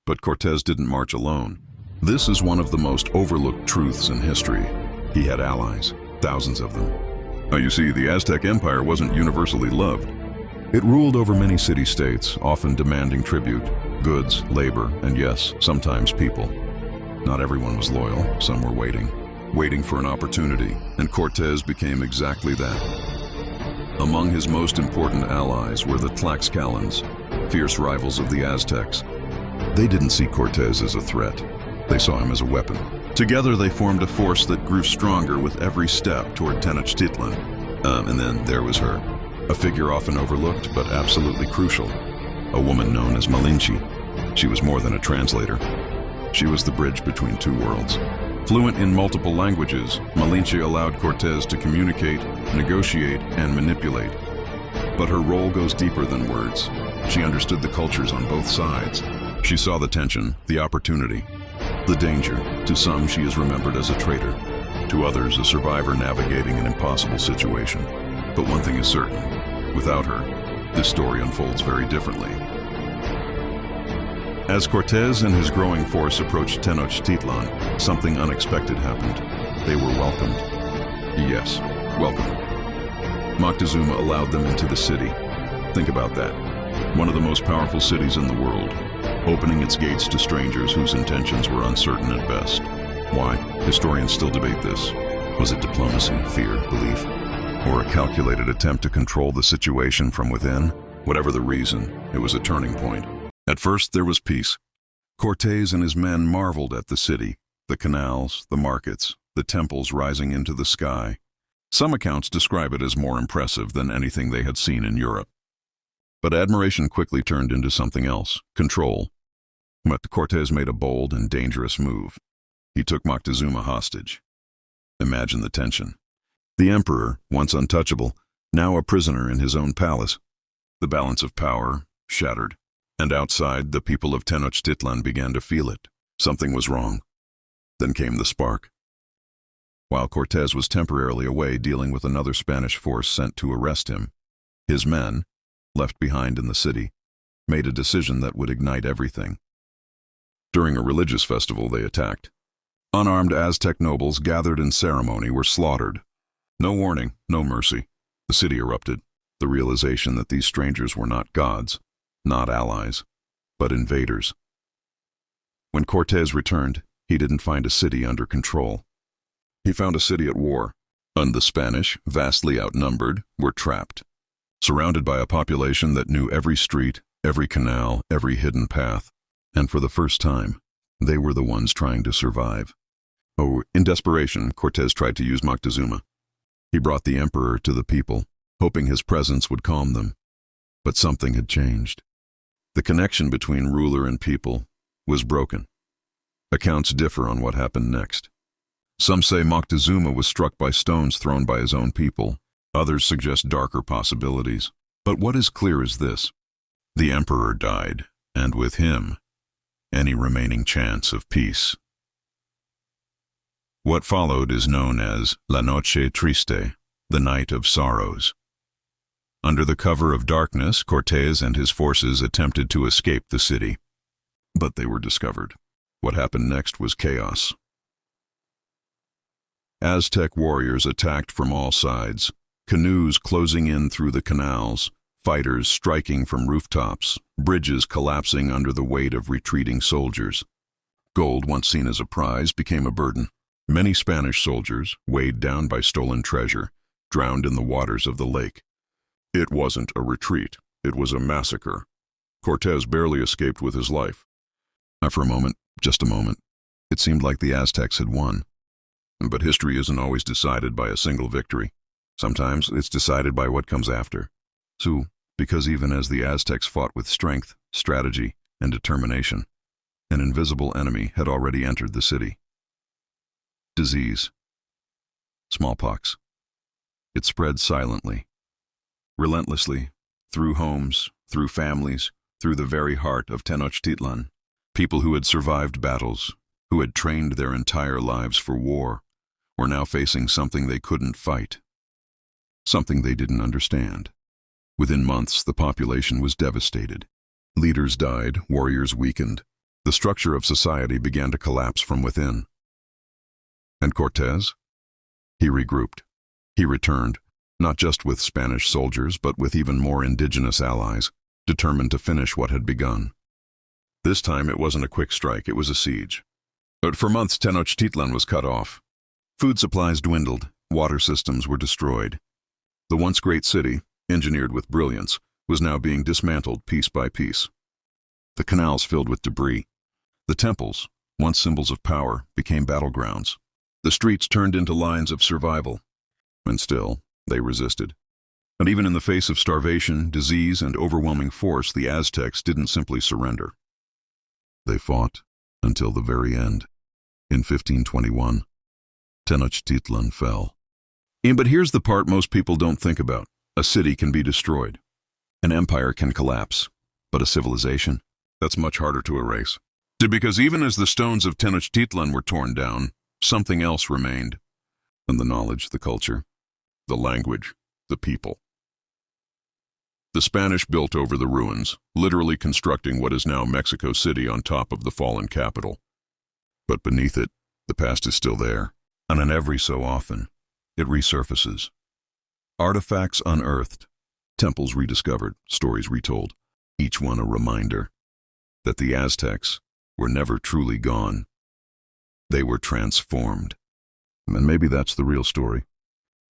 But Cortés didn't march alone. This is one of the most overlooked truths in history. He had allies, thousands of them. Now you see, the Aztec Empire wasn't universally loved. It ruled over many city-states, often demanding tribute, goods, labor, and yes, sometimes people. Not everyone was loyal, some were waiting for an opportunity, and Cortés became exactly that. Among his most important allies were the Tlaxcalans, fierce rivals of the Aztecs. They didn't see Cortés as a threat. They saw him as a weapon. Together they formed a force that grew stronger with every step toward Tenochtitlan. And then there was her, a figure often overlooked but absolutely crucial, a woman known as Malinche. She was more than a translator. She was the bridge between two worlds. Fluent in multiple languages, Malinche allowed Cortés to communicate, negotiate, and manipulate. But her role goes deeper than words. She understood the cultures on both sides. She saw the tension, the opportunity, the danger. To some, she is remembered as a traitor. To others, a survivor navigating an impossible situation. But one thing is certain, without her, this story unfolds very differently. As Cortés and his growing force approached Tenochtitlan, something unexpected happened. They were welcomed. Yes, welcomed. Moctezuma allowed them into the city. Think about that. One of the most powerful cities in the world, opening its gates to strangers whose intentions were uncertain at best. Why? Historians still debate this. Was it diplomacy, fear, belief, or a calculated attempt to control the situation from within? Whatever the reason, it was a turning point. At first, there was peace. Cortés and his men marveled at the city, the canals, the markets, the temples rising into the sky. Some accounts describe it as more impressive than anything they had seen in Europe. But admiration quickly turned into something else, control. But Cortés made a bold and dangerous move. He took Moctezuma hostage. Imagine the tension. The emperor, once untouchable, now a prisoner in his own palace. The balance of power shattered. And outside, the people of Tenochtitlan began to feel it. Something was wrong. Then came the spark. While Cortés was temporarily away dealing with another Spanish force sent to arrest him, his men, left behind in the city, made a decision that would ignite everything. During a religious festival, they attacked. Unarmed Aztec nobles gathered in ceremony were slaughtered. No warning, no mercy. The city erupted. The realization that these strangers were not gods, not allies, but invaders. When Cortés returned, he didn't find a city under control. He found a city at war, and the Spanish, vastly outnumbered, were trapped, surrounded by a population that knew every street, every canal, every hidden path. And for the first time, they were the ones trying to survive. Oh, in desperation, Cortés tried to use Moctezuma. He brought the emperor to the people, hoping his presence would calm them. But something had changed. The connection between ruler and people was broken. Accounts differ on what happened next. Some say Moctezuma was struck by stones thrown by his own people. Others suggest darker possibilities. But what is clear is this: the emperor died, and with him, any remaining chance of peace. What followed is known as La Noche Triste, the Night of Sorrows. Under the cover of darkness, Cortés and his forces attempted to escape the city. But they were discovered. What happened next was chaos. Aztec warriors attacked from all sides, canoes closing in through the canals, fighters striking from rooftops, bridges collapsing under the weight of retreating soldiers. Gold, once seen as a prize, became a burden. Many Spanish soldiers, weighed down by stolen treasure, drowned in the waters of the lake. It wasn't a retreat, it was a massacre. Cortés barely escaped with his life. For a moment, just a moment, it seemed like the Aztecs had won. But history isn't always decided by a single victory. Sometimes it's decided by what comes after. So, because even as the Aztecs fought with strength, strategy, and determination, an invisible enemy had already entered the city. Disease. Smallpox. It spread silently, relentlessly, through homes, through families, through the very heart of Tenochtitlan. People who had survived battles, who had trained their entire lives for war, were now facing something they couldn't fight, something they didn't understand. Within months, the population was devastated. Leaders died, warriors weakened, The structure of society began to collapse from within. And Cortés? He regrouped. He returned, not just with Spanish soldiers, but with even more indigenous allies, determined to finish what had begun. This time it wasn't a quick strike, it was a siege. But for months Tenochtitlan was cut off. Food supplies dwindled, water systems were destroyed. The once great city, engineered with brilliance, was now being dismantled piece by piece. The canals filled with debris. The temples, once symbols of power, became battlegrounds. The streets turned into lines of survival. And still, they resisted. And even in the face of starvation, disease, and overwhelming force, the Aztecs didn't simply surrender. They fought until the very end. In 1521, Tenochtitlan fell. But here's the part most people don't think about. A city can be destroyed. An empire can collapse. But a civilization? That's much harder to erase. Because even as the stones of Tenochtitlan were torn down, something else remained. And the knowledge, the culture, the language, the people. The Spanish built over the ruins, literally constructing what is now Mexico City on top of the fallen capital. But beneath it, the past is still there, and every so often, it resurfaces. Artifacts unearthed, temples rediscovered, stories retold, each one a reminder that the Aztecs were never truly gone. They were transformed. And maybe that's the real story.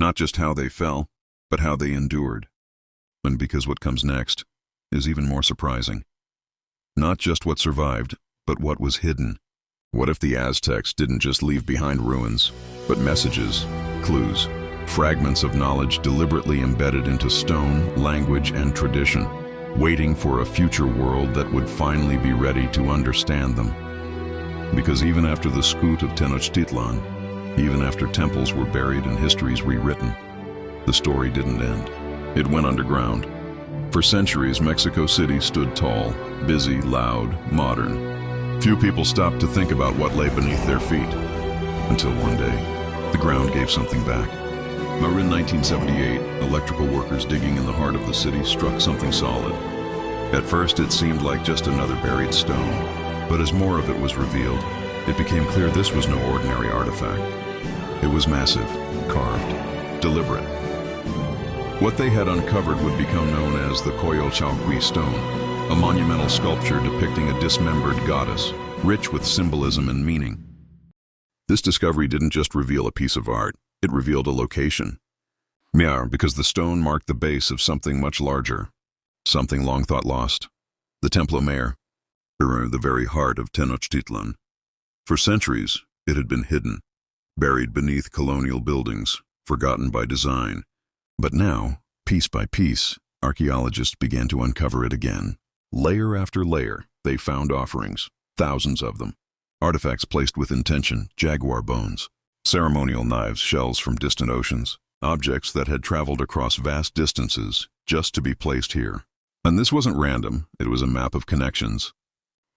Not just how they fell, but how they endured. And because what comes next is even more surprising. Not just what survived, but what was hidden. What if the Aztecs didn't just leave behind ruins, but messages, clues, fragments of knowledge deliberately embedded into stone, language, and tradition, waiting for a future world that would finally be ready to understand them? Because even after the scoot of Tenochtitlan, even after temples were buried and histories rewritten, the story didn't end. It went underground. For centuries, Mexico City stood tall, busy, loud, modern. Few people stopped to think about what lay beneath their feet. Until one day, the ground gave something back. In 1978, electrical workers digging in the heart of the city struck something solid. At first, it seemed like just another buried stone. But as more of it was revealed, it became clear this was no ordinary artifact. It was massive, carved, deliberate. What they had uncovered would become known as the Coyolxauhqui stone, a monumental sculpture depicting a dismembered goddess, rich with symbolism and meaning. This discovery didn't just reveal a piece of art, it revealed a location. Because the stone marked the base of something much larger, something long thought lost. The Templo Mayor, the very heart of Tenochtitlan. For centuries, it had been hidden, buried beneath colonial buildings, forgotten by design. But now, piece by piece, archaeologists began to uncover it again. Layer after layer, they found offerings, thousands of them. Artifacts placed with intention, jaguar bones, ceremonial knives, shells from distant oceans, objects that had traveled across vast distances just to be placed here. And this wasn't random, it was a map of connections,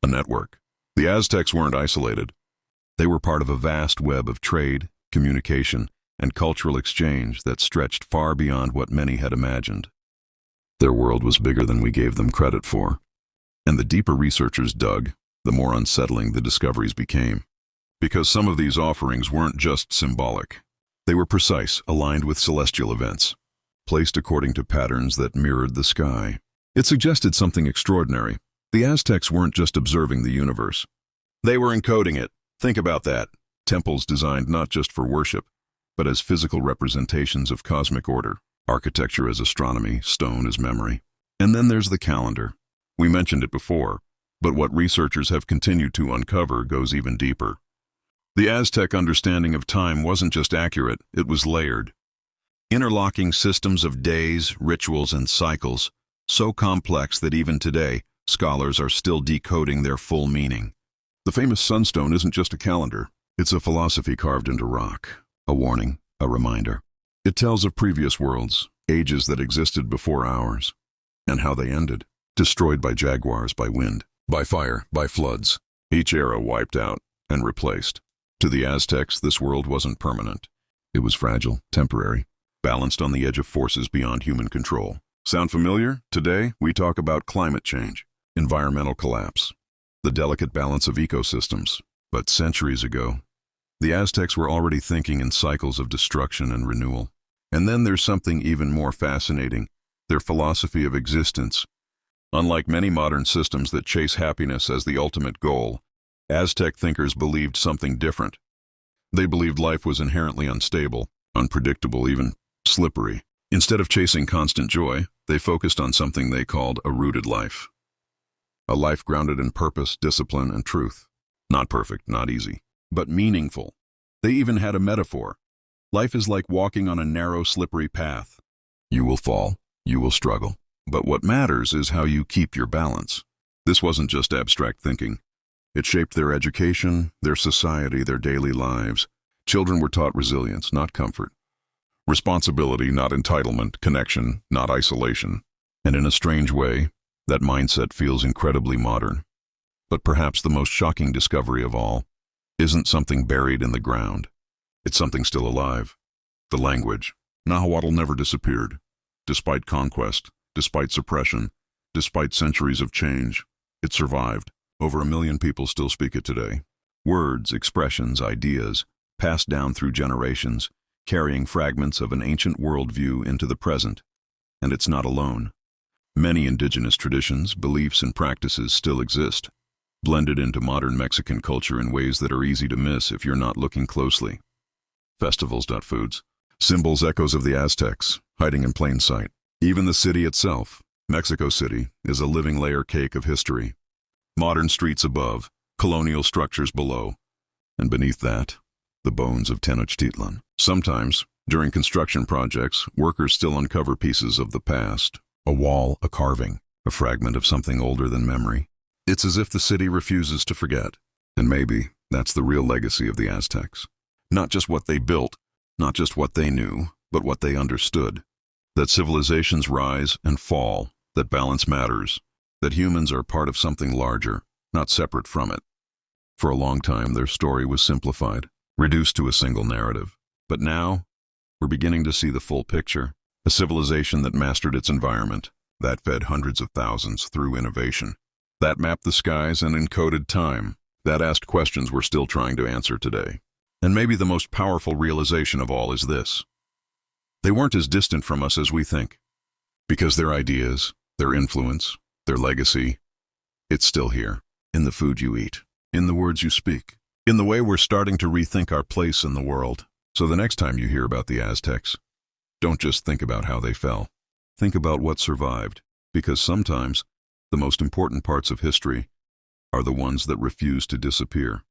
a network. The Aztecs weren't isolated. They were part of a vast web of trade, communication, and cultural exchange that stretched far beyond what many had imagined. Their world was bigger than we gave them credit for. And the deeper researchers dug, the more unsettling the discoveries became. Because some of these offerings weren't just symbolic. They were precise, aligned with celestial events, placed according to patterns that mirrored the sky. It suggested something extraordinary. The Aztecs weren't just observing the universe. They were encoding it. Think about that. Temples designed not just for worship, but as physical representations of cosmic order. Architecture as astronomy, stone as memory. And then there's the calendar. We mentioned it before, but what researchers have continued to uncover goes even deeper. The Aztec understanding of time wasn't just accurate, it was layered. Interlocking systems of days, rituals, and cycles, so complex that even today, scholars are still decoding their full meaning. The famous sunstone isn't just a calendar, it's a philosophy carved into rock. A warning, a reminder. It tells of previous worlds, ages that existed before ours, and how they ended, destroyed by jaguars, by wind, by fire, by floods. Each era wiped out and replaced. To the Aztecs, this world wasn't permanent. It was fragile, temporary, balanced on the edge of forces beyond human control. Sound familiar? Today, we talk about climate change, environmental collapse, the delicate balance of ecosystems. But centuries ago, the Aztecs were already thinking in cycles of destruction and renewal. And then there's something even more fascinating, their philosophy of existence. Unlike many modern systems that chase happiness as the ultimate goal, Aztec thinkers believed something different. They believed life was inherently unstable, unpredictable, even slippery. Instead of chasing constant joy, they focused on something they called a rooted life. A life grounded in purpose, discipline, and truth. Not perfect, not easy, but meaningful. They even had a metaphor. Life is like walking on a narrow, slippery path. You will fall, you will struggle, but what matters is how you keep your balance. This wasn't just abstract thinking. It shaped their education, their society, their daily lives. Children were taught resilience, not comfort. Responsibility, not entitlement. Connection, not isolation. And in a strange way, that mindset feels incredibly modern. But perhaps the most shocking discovery of all isn't something buried in the ground. It's something still alive. The language. Nahuatl never disappeared. Despite conquest, despite suppression, despite centuries of change, it survived. Over 1 million people still speak it today. Words, expressions, ideas, passed down through generations, carrying fragments of an ancient worldview into the present. And it's not alone. Many indigenous traditions, beliefs, and practices still exist, blended into modern Mexican culture in ways that are easy to miss if you're not looking closely. Festivals, foods. Symbols, echoes of the Aztecs, hiding in plain sight. Even the city itself, Mexico City, is a living layer cake of history. Modern streets above, colonial structures below, and beneath that, the bones of Tenochtitlan. Sometimes, during construction projects, workers still uncover pieces of the past. A wall, a carving, a fragment of something older than memory. It's as if the city refuses to forget. And maybe that's the real legacy of the Aztecs. Not just what they built, not just what they knew, but what they understood. That civilizations rise and fall, that balance matters, that humans are part of something larger, not separate from it. For a long time, their story was simplified, reduced to a single narrative. But now, we're beginning to see the full picture. A civilization that mastered its environment, that fed hundreds of thousands through innovation, that mapped the skies and encoded time, that asked questions we're still trying to answer today. And maybe the most powerful realization of all is this. They weren't as distant from us as we think. Because their ideas, their influence, their legacy, it's still here. In the food you eat, in the words you speak, in the way we're starting to rethink our place in the world. So the next time you hear about the Aztecs, don't just think about how they fell. Think about what survived, because sometimes the most important parts of history are the ones that refuse to disappear.